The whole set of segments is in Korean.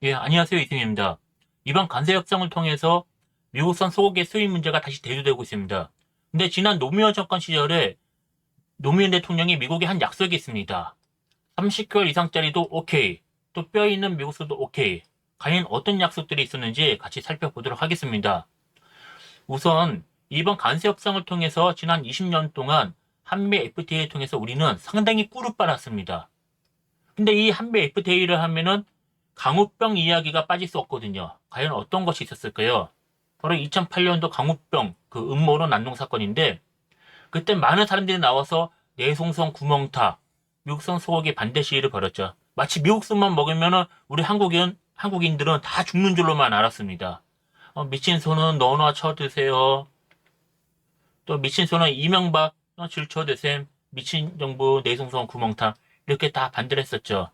예, 안녕하세요. 이승입니다. 이번 관세 협상을 통해서 미국산 소고기의 수입 문제가 다시 대두되고 있습니다. 근데 지난 노무현 정권 시절에 노무현 대통령이 미국에 한 약속이 있습니다. 30개월 이상짜리도 오케이, 또 뼈 있는 미국소도 오케이. 과연 어떤 약속들이 있었는지 같이 살펴보도록 하겠습니다. 우선 이번 관세 협상을 통해서 지난 20년 동안 한미 FTA를 통해서 우리는 상당히 꿀을 빨았습니다. 근데 이 한미 FTA를 하면은 강우병 이야기가 빠질 수 없거든요. 과연 어떤 것이 있었을까요? 바로 2008년도 강우병 그 음모론 난동 사건인데 그때 많은 사람들이 나와서 내송성 구멍타 미국산 소고기 반대 시위를 벌였죠. 마치 미국산만 먹으면은 우리 한국인들은 다 죽는 줄로만 알았습니다. 미친 소는 너나 쳐드세요. 또 미친 소는 이명박 줄쳐드셈. 미친 정부 내송성 구멍타 이렇게 다 반대를 했었죠.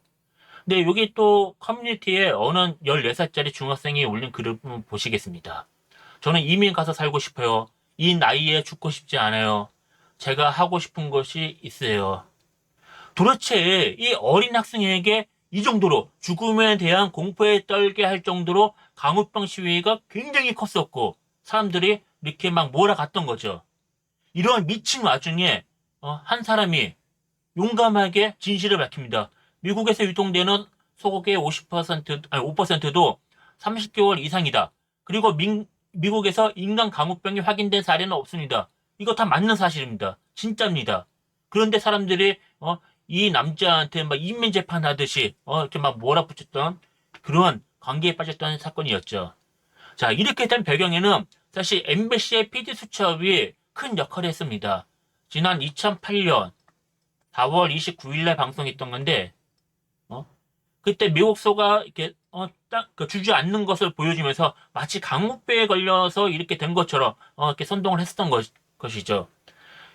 근데 여기 또 커뮤니티에 어느 14살짜리 중학생이 올린 글을 보시겠습니다. 저는 이민 가서 살고 싶어요. 이 나이에 죽고 싶지 않아요. 제가 하고 싶은 것이 있어요. 도대체 이 어린 학생에게 이 정도로 죽음에 대한 공포에 떨게 할 정도로 강우병 시위가 굉장히 컸었고 사람들이 이렇게 막 몰아갔던 거죠. 이런 미친 와중에 한 사람이 용감하게 진실을 밝힙니다. 미국에서 유통되는 소고기의 50%, 아니 5%도 30개월 이상이다. 그리고 미국에서 인간 강우병이 확인된 사례는 없습니다. 이거 다 맞는 사실입니다. 진짜입니다. 그런데 사람들이 이 남자한테 막 인면 재판하듯이 이렇게 막 몰아붙였던 그런 관계에 빠졌던 사건이었죠. 자, 이렇게 된 배경에는 사실 MBC의 PD 수첩이 큰 역할을 했습니다. 지난 2008년 4월 29일에 방송했던 건데, 그때 미국소가 이렇게, 딱, 주저앉는 것을 보여주면서 마치 강목배에 걸려서 이렇게 된 것처럼, 이렇게 선동을 했었던 것이죠.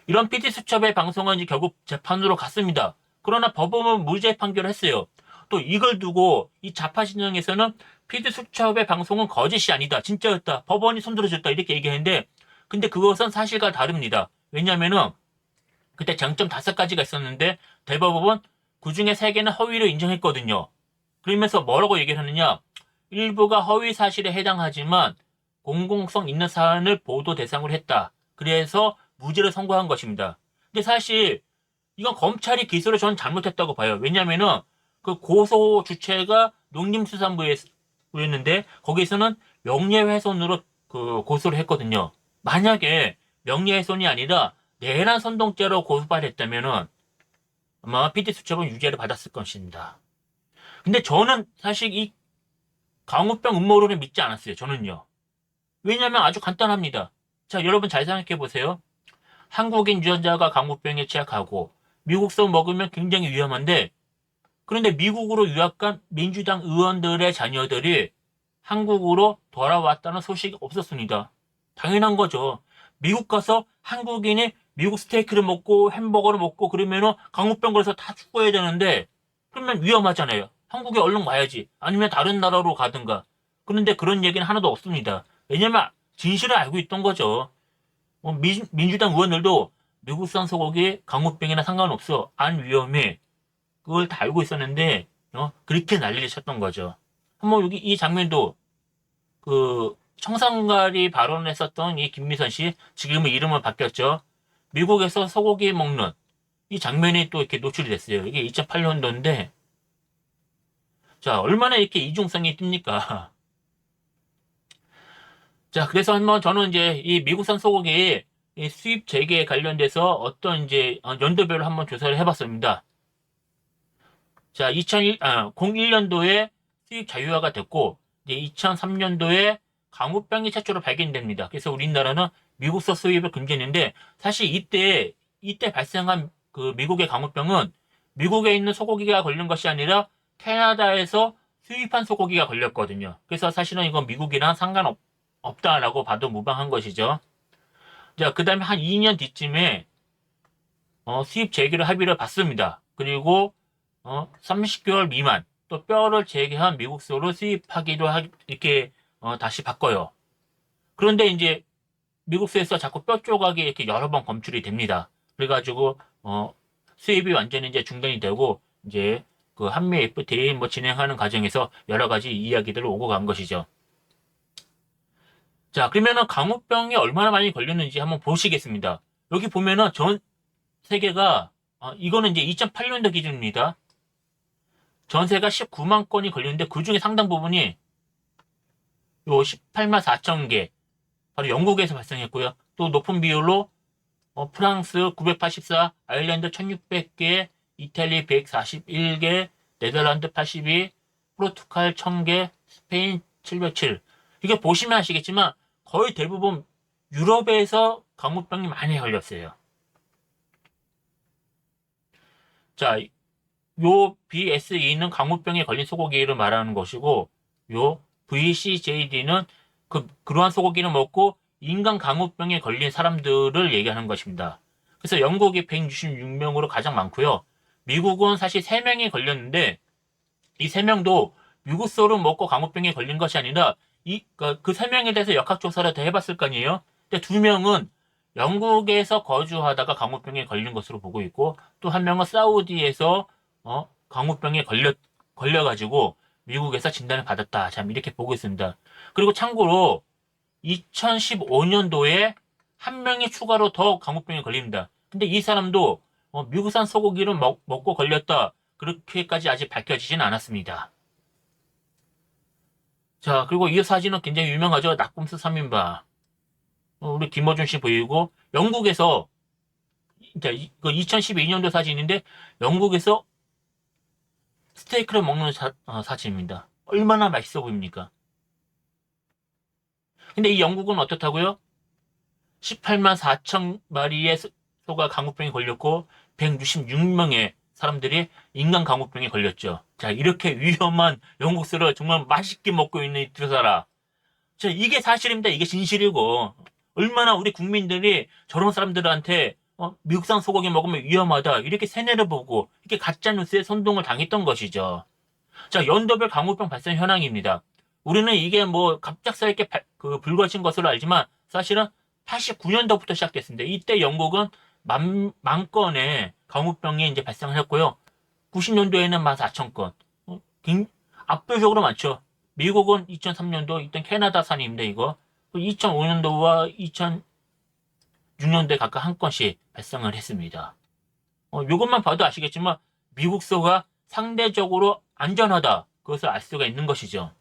이런 PD 수첩의 방송은 이제 결국 재판으로 갔습니다. 그러나 법원은 무죄 판결을 했어요. 또 이걸 두고 이 좌파 진영에서는 PD 수첩의 방송은 거짓이 아니다. 진짜였다. 법원이 손들어줬다. 이렇게 얘기했는데, 근데 그것은 사실과 다릅니다. 왜냐면은, 그때 장점 5가지가 있었는데 대법원은 그중에 3개는 허위로 인정했거든요. 그러면서 뭐라고 얘기를 하느냐? 일부가 허위 사실에 해당하지만 공공성 있는 사안을 보도 대상으로 했다. 그래서 무죄를 선고한 것입니다. 근데 사실 이건 검찰이 기소를 저는 잘못했다고 봐요. 왜냐면은 그 고소 주체가 농림수산부였는데 거기서는 명예훼손으로 그 고소를 했거든요. 만약에 명예훼손이 아니라 내란 선동죄로 고소발했다면은 아마 PD수첩은 유죄를 받았을 것입니다. 근데 저는 사실 이 강우병 음모론을 믿지 않았어요. 저는요. 왜냐면 아주 간단합니다. 자, 여러분 잘 생각해 보세요. 한국인 유전자가 강우병에 취약하고 미국서 먹으면 굉장히 위험한데 그런데 미국으로 유학간 민주당 의원들의 자녀들이 한국으로 돌아왔다는 소식이 없었습니다. 당연한 거죠. 미국 가서 한국인이 미국 스테이크를 먹고 햄버거를 먹고 그러면은 강우병 걸려서 다 죽어야 되는데 그러면 위험하잖아요. 한국에 얼른 와야지. 아니면 다른 나라로 가든가. 그런데 그런 얘기는 하나도 없습니다. 왜냐면 진실을 알고 있던 거죠. 민주당 의원들도 미국산 소고기 강우병이나 상관없어. 안 위험해. 그걸 다 알고 있었는데 그렇게 난리를 쳤던 거죠. 한번 여기 이 장면도 그 청산가리 발언했었던 이 김미선 씨 지금은 이름은 바뀌었죠. 미국에서 소고기 먹는 이 장면이 또 이렇게 노출이 됐어요. 이게 2008년도인데 자 얼마나 이렇게 이중성이 띱니까? 자 그래서 한번 저는 이제 이 미국산 소고기 이 수입 재개에 관련돼서 어떤 이제 연도별로 한번 조사를 해봤습니다. 자 01년도에 수입 자유화가 됐고 이제 2003년도에 강우병이 최초로 발견됩니다. 그래서 우리나라는 미국서 수입을 금지했는데 사실 이때 발생한 그 미국의 강우병은 미국에 있는 소고기가 걸린 것이 아니라 캐나다에서 수입한 소고기가 걸렸거든요. 그래서 사실은 이건 미국이랑 상관없다라고 봐도 무방한 것이죠. 자, 그 다음에 한 2년 뒤쯤에 수입 재개를 합의를 받습니다. 그리고 30개월 미만 또 뼈를 재개한 미국소를 수입하기도 이렇게 다시 바꿔요. 그런데 이제 미국에서 자꾸 뼈 조각이 이렇게 여러 번 검출이 됩니다. 그래가지고 수입이 완전히 이제 중단이 되고 이제 그 한미 FTA 뭐 진행하는 과정에서 여러 가지 이야기들 오고 간 것이죠. 자, 그러면은 강우병이 얼마나 많이 걸렸는지 한번 보시겠습니다. 여기 보면은 전 세계가 이거는 이제 2008년도 기준입니다. 전세가 19만 건이 걸렸는데 그 중에 상당 부분이 요 18만 4천 개 바로 영국에서 발생했고요. 또 높은 비율로 프랑스 984, 아일랜드 1600개, 이탈리 141개, 네덜란드 82, 포르투갈 1000개, 스페인 707. 이게 보시면 아시겠지만 거의 대부분 유럽에서 강우병이 많이 걸렸어요. 자, 요 BSE는 강우병에 걸린 소고기를 말하는 것이고, 요 VCJD는 그러한 소고기를 먹고 인간 강우병에 걸린 사람들을 얘기하는 것입니다. 그래서 영국이 166명으로 가장 많고요. 미국은 사실 3명이 걸렸는데 이 3명도 미국 소를 먹고 강우병에 걸린 것이 아니라 그 3명에 대해서 역학조사를 다 해봤을 거 아니에요. 근데 2명은 영국에서 거주하다가 강우병에 걸린 것으로 보고 있고 또 1명은 사우디에서 강우병에 걸려가지고 미국에서 진단을 받았다. 참 이렇게 보고 있습니다. 그리고 참고로 2015년도에 1명이 추가로 더 강우병에 걸립니다. 근데 이 사람도 미국산 소고기를 먹고 걸렸다. 그렇게까지 아직 밝혀지진 않았습니다. 자, 그리고 이 사진은 굉장히 유명하죠. 낙곰수 3인방. 우리 김어준 씨 보이고 영국에서 그 2012년도 사진인데 영국에서 스테이크를 먹는 사진입니다. 얼마나 맛있어 보입니까? 근데 이 영국은 어떻다고요? 18만 4천 마리의 소가 강우병에 걸렸고 166명의 사람들이 인간 강우병에 걸렸죠. 자, 이렇게 위험한 영국 소를 정말 맛있게 먹고 있는 이 두 사람. 자, 이게 사실입니다. 이게 진실이고 얼마나 우리 국민들이 저런 사람들한테 미국산 소고기 먹으면 위험하다 이렇게 세뇌를 보고 이렇게 가짜뉴스에 선동을 당했던 것이죠. 자, 연도별 강우병 발생 현황입니다. 우리는 이게 뭐 갑작스럽게 불거진 것으로 알지만 사실은 89년도부터 시작됐습니다. 이때 영국은 만 건의 강우병이 이제 발생을 했고요. 90년도에는 14,000건. 압도적으로 많죠. 미국은 2003년도, 이때 캐나다산입니다, 이거. 2005년도와 2006년도에 각각 한 건씩 발생을 했습니다. 이것만 봐도 아시겠지만 미국 소가 상대적으로 안전하다. 그것을 알 수가 있는 것이죠.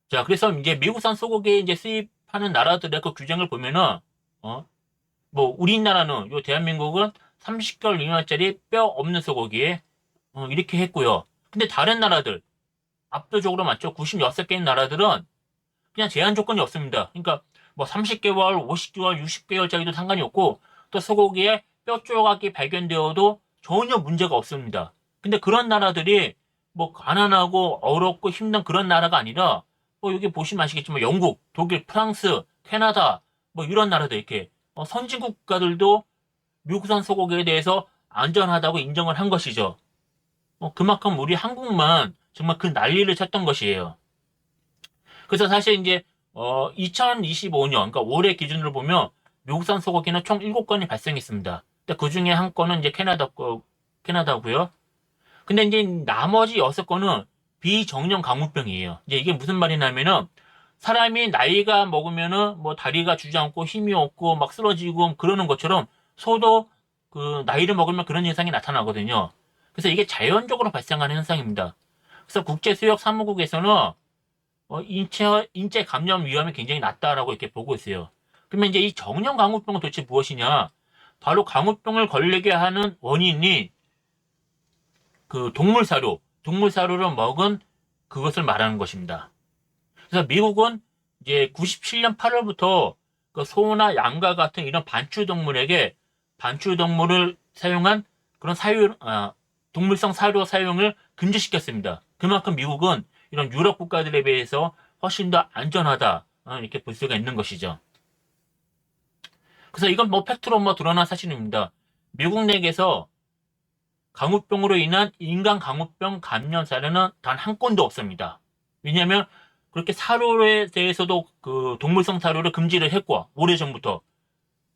자, 그래서 이제 미국산 소고기 이제 수입하는 나라들의 그 규정을 보면은, 뭐, 우리나라는, 대한민국은 30개월 미만짜리 뼈 없는 소고기에, 이렇게 했고요. 근데 다른 나라들, 압도적으로 많죠. 96개의 나라들은 그냥 제한 조건이 없습니다. 그러니까 뭐 30개월, 50개월, 60개월짜리도 상관이 없고, 또 소고기에 뼈 조각이 발견되어도 전혀 문제가 없습니다. 근데 그런 나라들이 뭐 가난하고 어렵고 힘든 그런 나라가 아니라, 여기 보시면 아시겠지만 영국, 독일, 프랑스, 캐나다 뭐 이런 나라들 이렇게 선진 국가들도 미국산 소고기에 대해서 안전하다고 인정을 한 것이죠. 그만큼 우리 한국만 정말 그 난리를 쳤던 것이에요. 그래서 사실 이제 2025년 그러니까 올해 기준으로 보면 미국산 소고기는 총 7건이 발생했습니다. 근데 그 중에 한 건은 이제 캐나다고요. 근데 이제 나머지 6건은 비정령 강우병이에요. 이제 이게 무슨 말이냐면은 사람이 나이가 먹으면은 뭐 다리가 주저앉고 힘이 없고 막 쓰러지고 그러는 것처럼 소도 그 나이를 먹으면 그런 현상이 나타나거든요. 그래서 이게 자연적으로 발생하는 현상입니다. 그래서 국제수역사무국에서는 인체 감염 위험이 굉장히 낮다라고 이렇게 보고 있어요. 그러면 이제 이 정령 강우병은 도대체 무엇이냐? 바로 강우병을 걸리게 하는 원인이 그 동물사료를 먹은 그것을 말하는 것입니다. 그래서 미국은 이제 97년 8월부터 그 소나 양과 같은 이런 반추동물에게 반추동물을 사용한 그런 동물성 사료 사용을 금지시켰습니다. 그만큼 미국은 이런 유럽 국가들에 비해서 훨씬 더 안전하다 이렇게 볼 수가 있는 것이죠. 그래서 이건 뭐 팩트로 뭐 드러난 사실입니다. 미국 내에서 강우병으로 인한 인간 강우병 감염 사례는 단 한 건도 없습니다. 왜냐하면 그렇게 사료에 대해서도 그 동물성 사료를 금지를 했고 오래전부터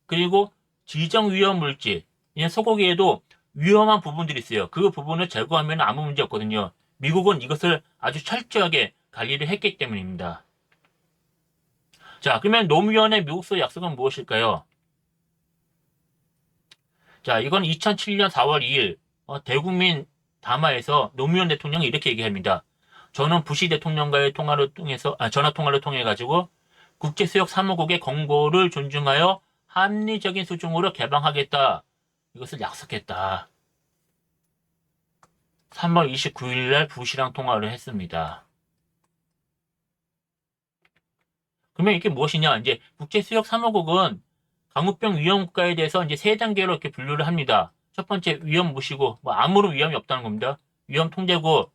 그리고 지정 위험 물질 소고기에도 위험한 부분들이 있어요. 그 부분을 제거하면 아무 문제 없거든요. 미국은 이것을 아주 철저하게 관리를 했기 때문입니다. 자, 그러면 노무현의 미국서 약속은 무엇일까요? 자, 이건 2007년 4월 2일 대국민 담화에서 노무현 대통령이 이렇게 얘기합니다. 저는 부시 대통령과의 전화 통화를 통해 가지고 국제수역 사무국의 권고를 존중하여 합리적인 수준으로 개방하겠다. 이것을 약속했다. 3월 29일 날 부시랑 통화를 했습니다. 그러면 이게 무엇이냐? 이제 국제수역 사무국은 강우병 위험 국가에 대해서 이제 세 단계로 이렇게 분류를 합니다. 첫 번째 위험 무시고 뭐 아무런 위험이 없다는 겁니다. 위험 통제고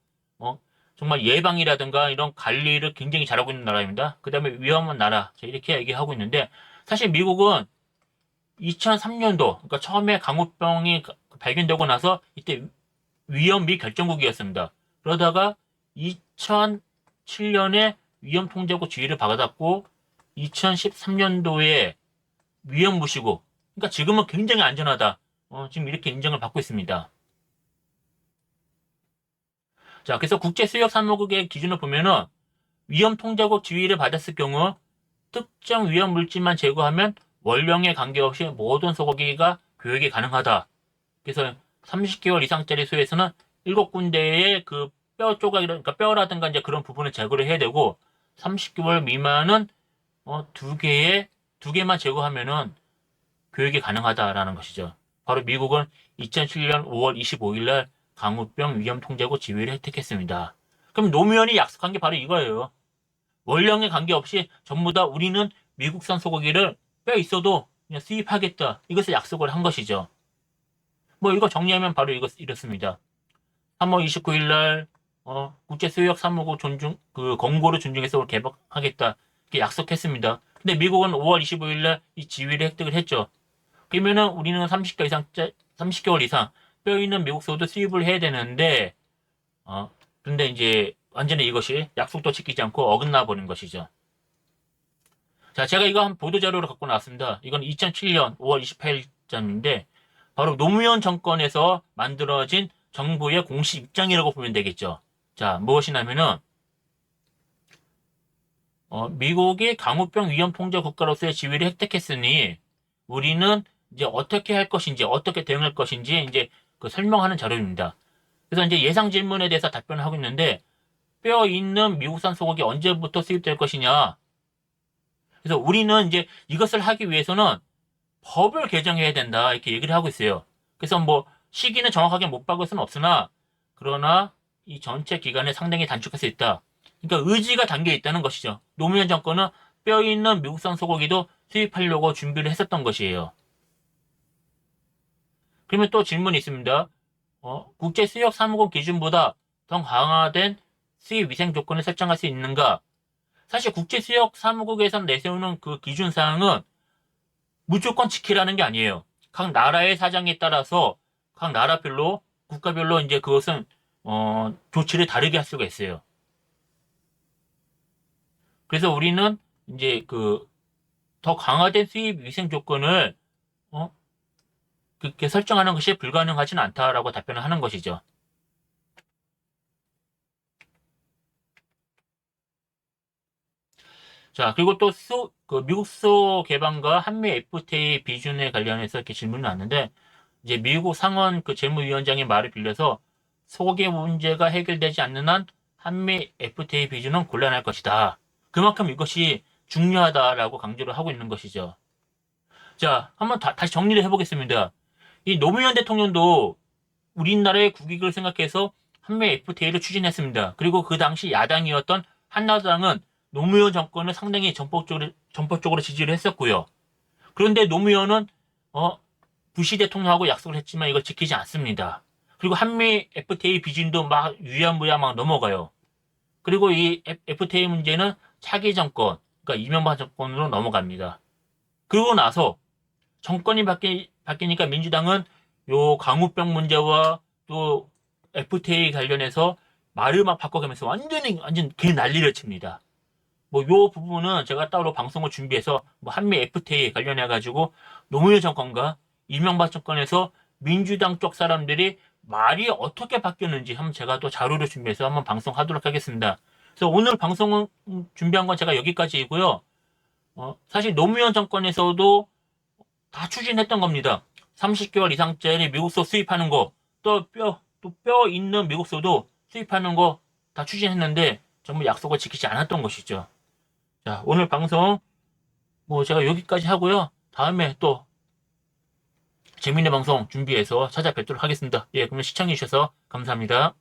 정말 예방이라든가 이런 관리를 굉장히 잘하고 있는 나라입니다. 그 다음에 위험한 나라 이렇게 얘기하고 있는데 사실 미국은 2003년도 그러니까 처음에 강우병이 발견되고 나서 이때 위험 미결정국이었습니다. 그러다가 2007년에 위험 통제국 지위를 받았고 2013년도에 위험 무시국 그러니까 지금은 굉장히 안전하다. 지금 이렇게 인정을 받고 있습니다. 자, 그래서 국제수역사무국의 기준을 보면은 위험 통제국 지위를 받았을 경우 특정 위험 물질만 제거하면 원령에 관계없이 모든 소고기가 교육이 가능하다. 그래서 30개월 이상짜리 소에서는 7군데의 그 뼈 조각이 그러니까 뼈라든가 이제 그런 부분을 제거를 해야 되고 30개월 미만은 두 개만 제거하면은 교육이 가능하다라는 것이죠. 바로 미국은 2007년 5월 25일 날 강우병 위험 통제국 지위를 혜택했습니다. 그럼 노무현이 약속한 게 바로 이거예요. 원령에 관계없이 전부 다 우리는 미국산 소고기를 뼈 있어도 그냥 수입하겠다. 이것을 약속을 한 것이죠. 뭐 이거 정리하면 바로 이렇습니다. 3월 29일 날 국제수역사무국 권고를 존중해서 개방하겠다. 이렇게 약속했습니다. 근데 미국은 5월 25일 날 이 지위를 획득을 했죠. 그러면은 우리는 30개월 이상 뼈 있는 미국 소도 수입을 해야 되는데 근데 이제 완전히 이것이 약속도 지키지 않고 어긋나 버린 것이죠. 자, 제가 이거 한 보도자료로 갖고 나왔습니다. 이건 2007년 5월 28일자인데 바로 노무현 정권에서 만들어진 정부의 공식 입장이라고 보면 되겠죠. 자, 무엇이냐면은 미국이 강우병 위험 통제 국가로서의 지위를 획득했으니 우리는 이제 어떻게 할 것인지 어떻게 대응할 것인지 이제 그 설명하는 자료입니다. 그래서 이제 예상 질문에 대해서 답변을 하고 있는데 뼈 있는 미국산 소고기 언제부터 수입될 것이냐. 그래서 우리는 이제 이것을 하기 위해서는 법을 개정해야 된다 이렇게 얘기를 하고 있어요. 그래서 뭐 시기는 정확하게 못 박을 수는 없으나 그러나 이 전체 기간을 상당히 단축할 수 있다. 그러니까 의지가 담겨 있다는 것이죠. 노무현 정권은 뼈 있는 미국산 소고기도 수입하려고 준비를 했었던 것이에요. 그러면 또 질문이 있습니다. 국제수역사무국 기준보다 더 강화된 수입 위생 조건을 설정할 수 있는가? 사실 국제수역사무국에서 내세우는 그 기준사항은 무조건 지키라는 게 아니에요. 각 나라의 사정에 따라서 각 나라별로 국가별로 이제 그것은 조치를 다르게 할 수가 있어요. 그래서 우리는 이제 그 더 강화된 수입 위생 조건을 그렇게 설정하는 것이 불가능하지는 않다라고 답변을 하는 것이죠. 자, 그리고 또 미국 수소 개방과 한미 FTA 비준에 관련해서 이렇게 질문이 왔는데, 이제 미국 상원 그 재무위원장의 말을 빌려서 소고기 문제가 해결되지 않는 한 한미 FTA 비준은 곤란할 것이다. 그만큼 이것이 중요하다라고 강조를 하고 있는 것이죠. 자, 한번 다시 정리를 해보겠습니다. 이 노무현 대통령도 우리나라의 국익을 생각해서 한미 FTA를 추진했습니다. 그리고 그 당시 야당이었던 한나라당은 노무현 정권을 상당히 전폭적으로 지지를 했었고요. 그런데 노무현은 부시 대통령하고 약속을 했지만 이걸 지키지 않습니다. 그리고 한미 FTA 비준도 막 유야무야 막 넘어가요. 그리고 이 FTA 문제는 차기 정권, 그러니까 이명박 정권으로 넘어갑니다. 그러고 나서 정권이 바뀌니까 민주당은 요 강우병 문제와 또 FTA 관련해서 말을 막 바꿔가면서 완전 개 난리를 칩니다. 뭐 요 부분은 제가 따로 방송을 준비해서 뭐 한미 FTA 관련해 가지고 노무현 정권과 이명박 정권에서 민주당 쪽 사람들이 말이 어떻게 바뀌었는지 한번 제가 또 자료를 준비해서 한번 방송하도록 하겠습니다. 그래서 오늘 방송을 준비한 건 제가 여기까지이고요. 사실 노무현 정권에서도 다 추진했던 겁니다. 30개월 이상짜리 미국소 수입하는 거, 또 뼈 있는 미국소도 수입하는 거 다 추진했는데 정말 약속을 지키지 않았던 것이죠. 자, 오늘 방송 제가 여기까지 하고요. 다음에 또 재밌는 방송 준비해서 찾아뵙도록 하겠습니다. 예, 그러면 시청해주셔서 감사합니다.